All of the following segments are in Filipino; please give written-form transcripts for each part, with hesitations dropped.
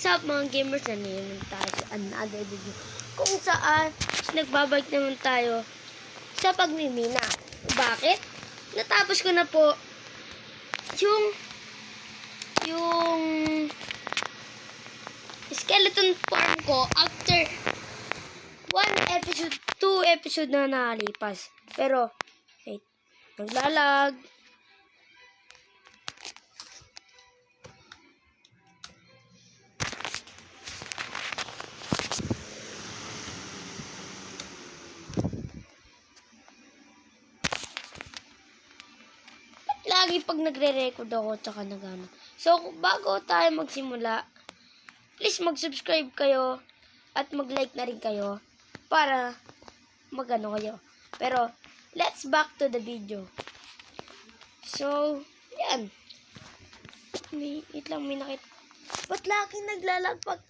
Sa mga gamers, na naman tayo sa another video kung saan nagbabalik naman tayo sa pagmimina. Bakit? Natapos ko na po yung skeleton farm ko after 1 episode, 2 episode na nakalipas. Pero, wait, naglalag. Lagi pag nagre-record ako tsaka nagano. So, bago tayo magsimula, please mag-subscribe kayo at mag-like na rin kayo para magano kayo. Pero, let's back to the video. So, yan. May nakita. Ba't lagi naglalag pag...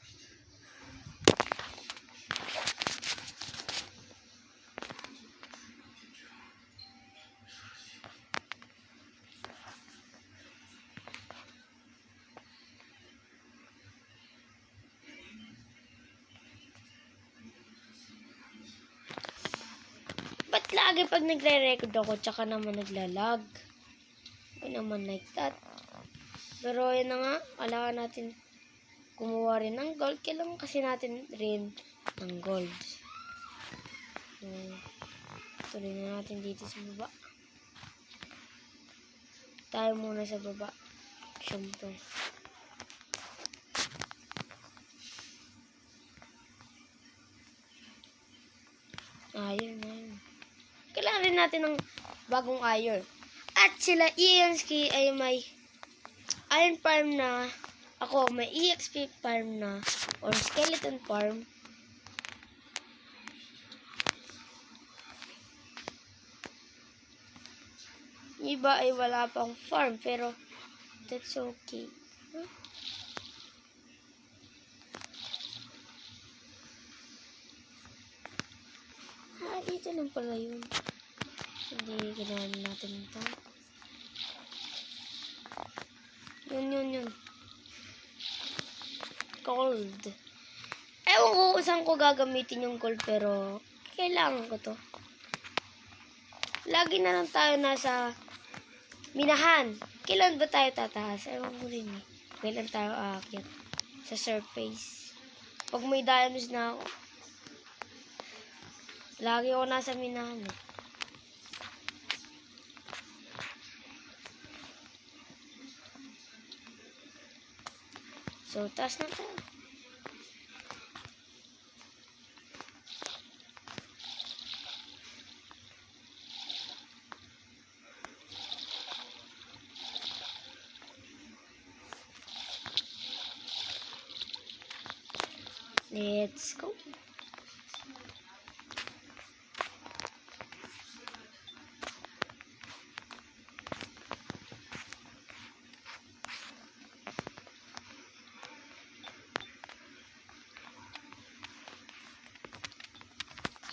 Ba't lagi pag nagre-record ako, tsaka naman naglalag? Ay naman like that. Pero yun na nga, kailangan natin kumuha rin ng gold. Kailangan kasi natin rin ng gold. So, tuloy na natin dito sa baba. Tayo muna sa baba. Siyempre. Ayun. Kailangan rin natin ng bagong iron. At sila EMSK ay may iron farm na. Ako may EXP farm na. Or skeleton farm. Iba ay wala pang farm. Pero that's okay. Huh? Dito lang pala yun. Hindi kailangan natin ito. Yun. Gold. Ewan ko kung saan ko gagamitin yung gold, pero kailangan ko to. Lagi na lang tayo nasa minahan. Kailan ba tayo tataas? Ewan ko rin eh. Kailan tayo aakyat sa surface. Pag may diamonds na ako, lagi ako nasa minahan eh. So, taas na tayo. Let's go.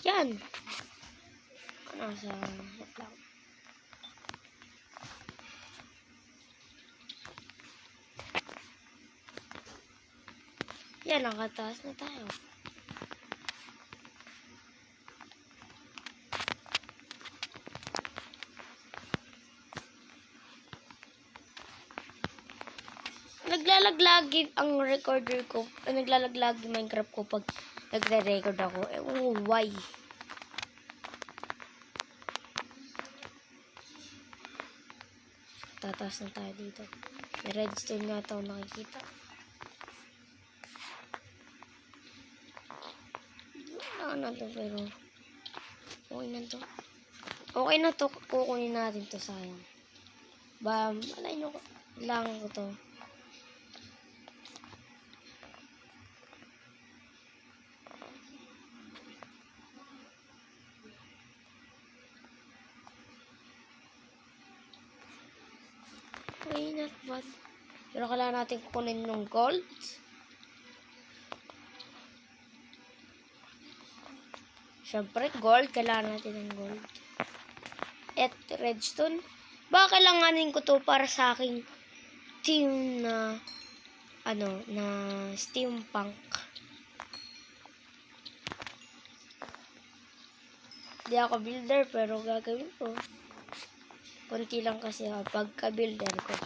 Yan. Nasa lang. Yan, nakataas na tayo. Naglalaglag ang recorder ko. Naglalaglag yung Minecraft ko pag nagre-record ako. Why? Tataas na tayo dito. May redstone nga ito nakikita. Wala na to, pero okay na to. Okay na to. Kukunin natin to, sayang. Alay nyo ko. Kailangan ko to. Why not bad? Pero kailangan natin kukunin ng gold. Siyempre, gold. Kailangan natin ng gold. At redstone. Baka kailanganin ko to para sa aking team na na steampunk. Di ako builder, pero gagawin ko. Konti lang kasi pagka-builder ko.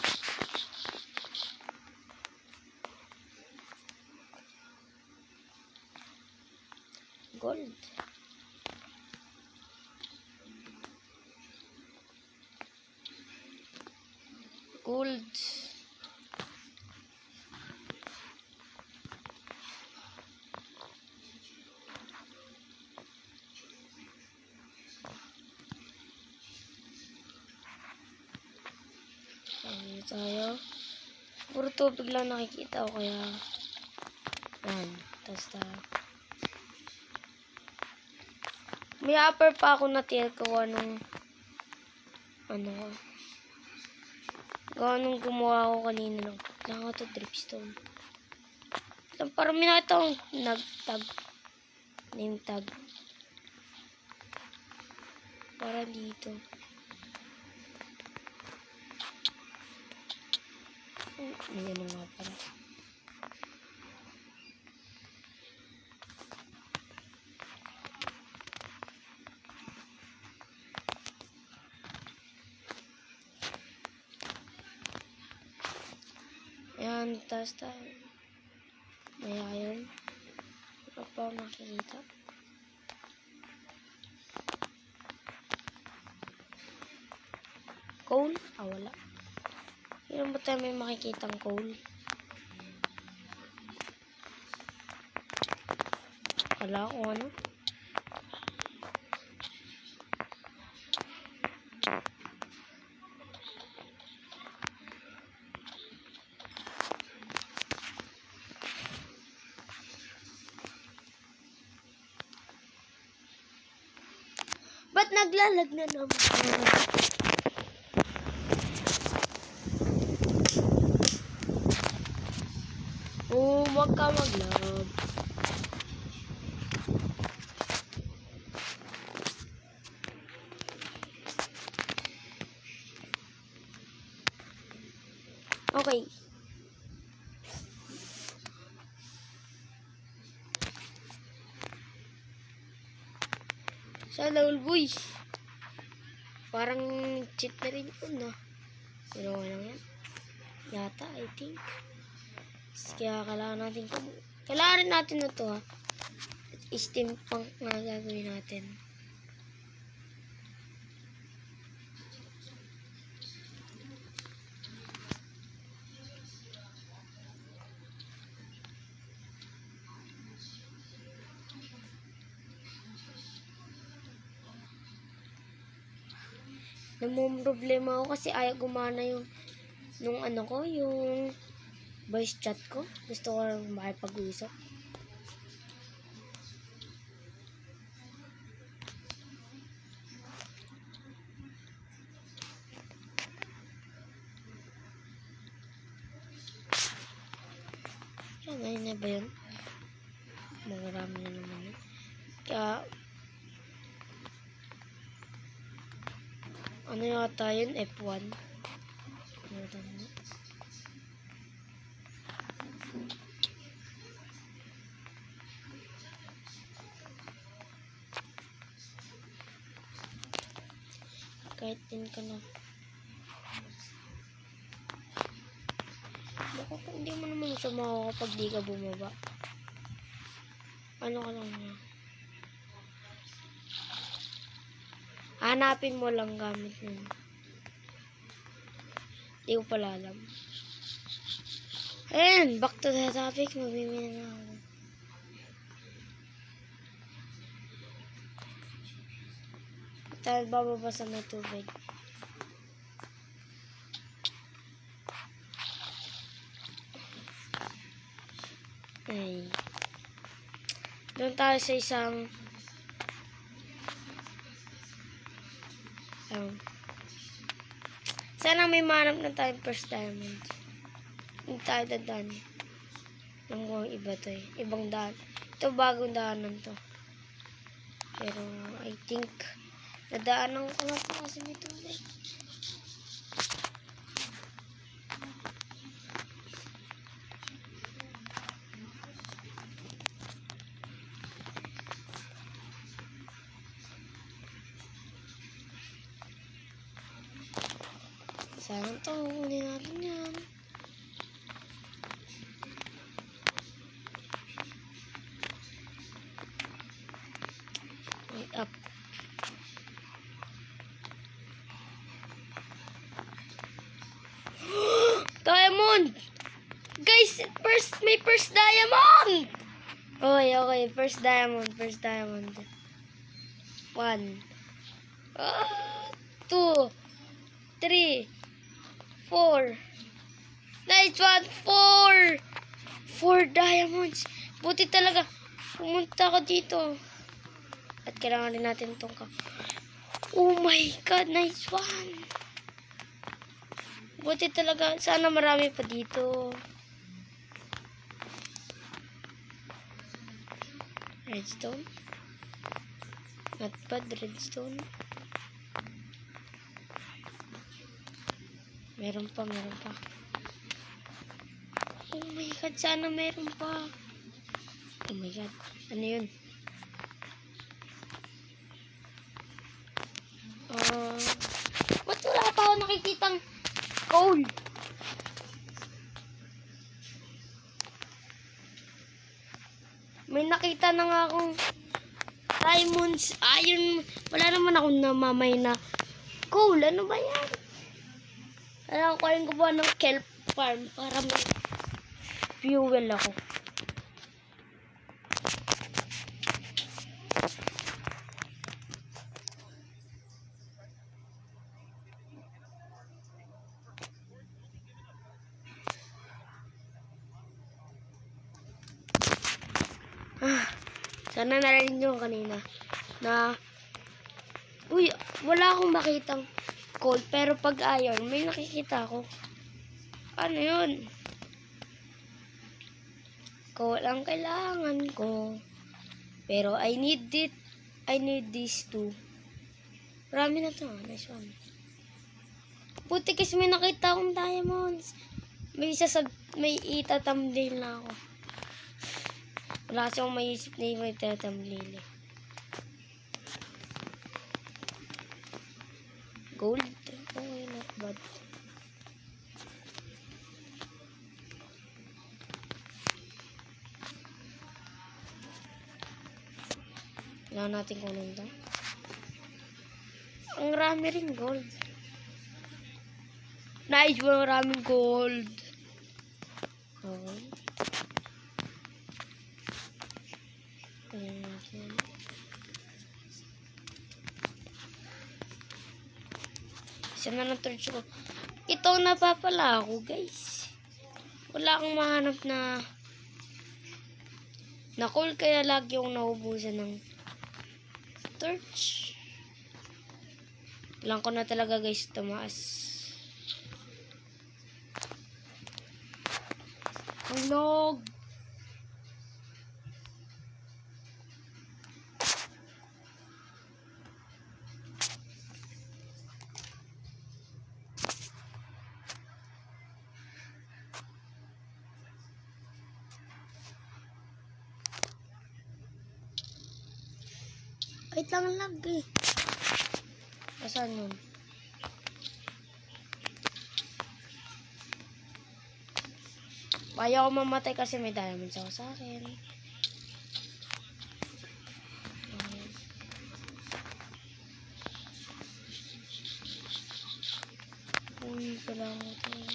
Gold. Gold. Ayan tayo. Puro tubig lang nakikita ko kaya yan. Tapos may upper pa ako natira gawa nung gawa nung gumawa ako kanina lang. Kailangan ko ito dripstone. Parang may nakita akong name tag. Para dito. May ano nga pala. Ayan, taas tayo. May iron. Wala pa ako makikita. Coal? Wala. Ilan ba tayo may makikitang coal? Wala kung ano. Ba't naglalag na naman? Wag ka maglag. Okay. Sa lol boy. Parang cheat na rin yun, no? Pero lang yan. Yata, I think. Kaya kailangan rin natin na to, steampunk na gagawin natin. Namumroblema ako kasi ayaw gumana yung yung voice chat ko. Gusto ko lang makipag-usap. Ngayon na ba yun? Marami na naman yun. Kaya ano yata yun? F1. Kahit din ka na. Baka hindi mo naman sumawa kapag di ka bumaba. Ano ka lang na? Hanapin mo lang gamit nun. Hindi ko pala alam. Ayan, back to the topic. Magbibigay na ako. Tayo bababa sa may tubig. Ay. Doon tayo sa isang sana may manap na tayo first diamond. Hindi tayo dadaan. Nang buwang iba to eh. Ibang daan. Ito bagong daanan to. Pero I think nadaanan ko na po kasi may tubig. Sayang to. Kunin natin yan. Wait up. Diamond! Guys, may first diamond! Okay, first diamond. 1, 2, 3, 4. Nice one, 4 diamonds. Buti talaga, pumunta ka dito. At kailangan din natin itong oh my God, nice one. Buti talaga, sana marami pa dito. Redstone. Not bad, redstone. Meron pa. Oh my God, sana meron pa. Oh my God, ano yun? Ba't wala pa ako nakikitang coal? May nakita na nga akong diamonds, iron. Wala naman akong namamay na coal. Ano ba yan? Alam ko rin gumawa ng kelp farm para may fuel ako. Sana narinig nyo kanina na uy, wala akong makitang coal, pero pag iron may nakikita ako. Ano yun? Coal ang kailangan ko, pero I need this too. Marami na to. Nice one. Puti kasi may nakita akong diamonds. May ita-thumbnail na ako. Wala kasi akong maisip na yung ita-thumbnail eh. Gold? Okay, not bad. Kailangan natin kunin ito. Ang rami rin gold. Nice, maraming gold. Okay. Isa na ng torch ko. Ito napapala ako, guys. Wala akong mahanap na coal, kaya lagi akong naubusan ng torch. Kailangan ko na talaga, guys, tumaas. Hulog! Wait lang lag eh. Asan yun? Ayaw ko mamatay kasi may diamonds ako sa akin. Uy, kailangan ko ito.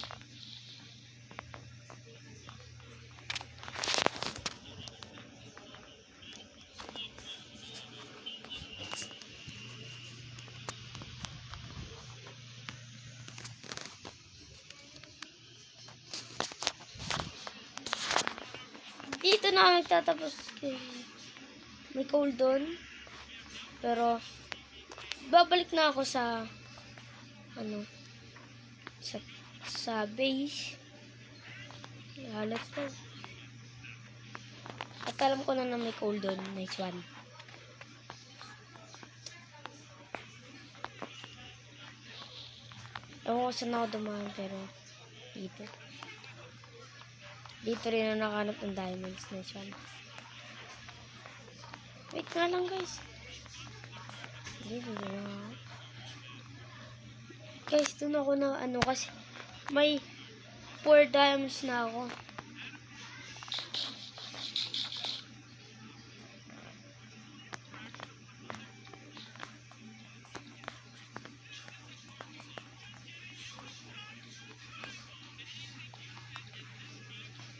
Dito na nagtatapos. May coal doon. Pero babalik na ako sa sa base. Yeah, let's go. At alam ko na may coal doon. Nice one. Ewan ko saan ako dumaan, pero dito rin na nakahanap ng diamonds. Nice one. Wait nga lang, guys. Dito na. Guys, doon ako na ano kasi may 4 diamonds na ako.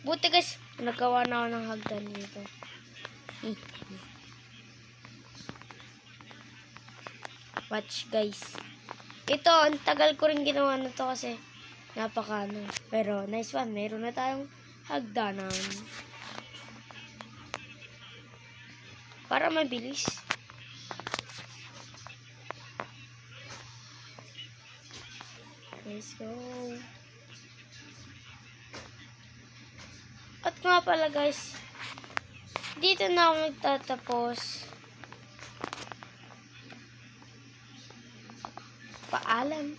Buti guys, nagawa na ako ng hagdan dito. Watch guys. Ito, ang tagal ko rin ginawa na to kasi napaka ano. Pero nice one, meron na tayong hagdanan. Para mabilis. Let's go. At nga pala guys, dito na ako magtatapos. Paalam.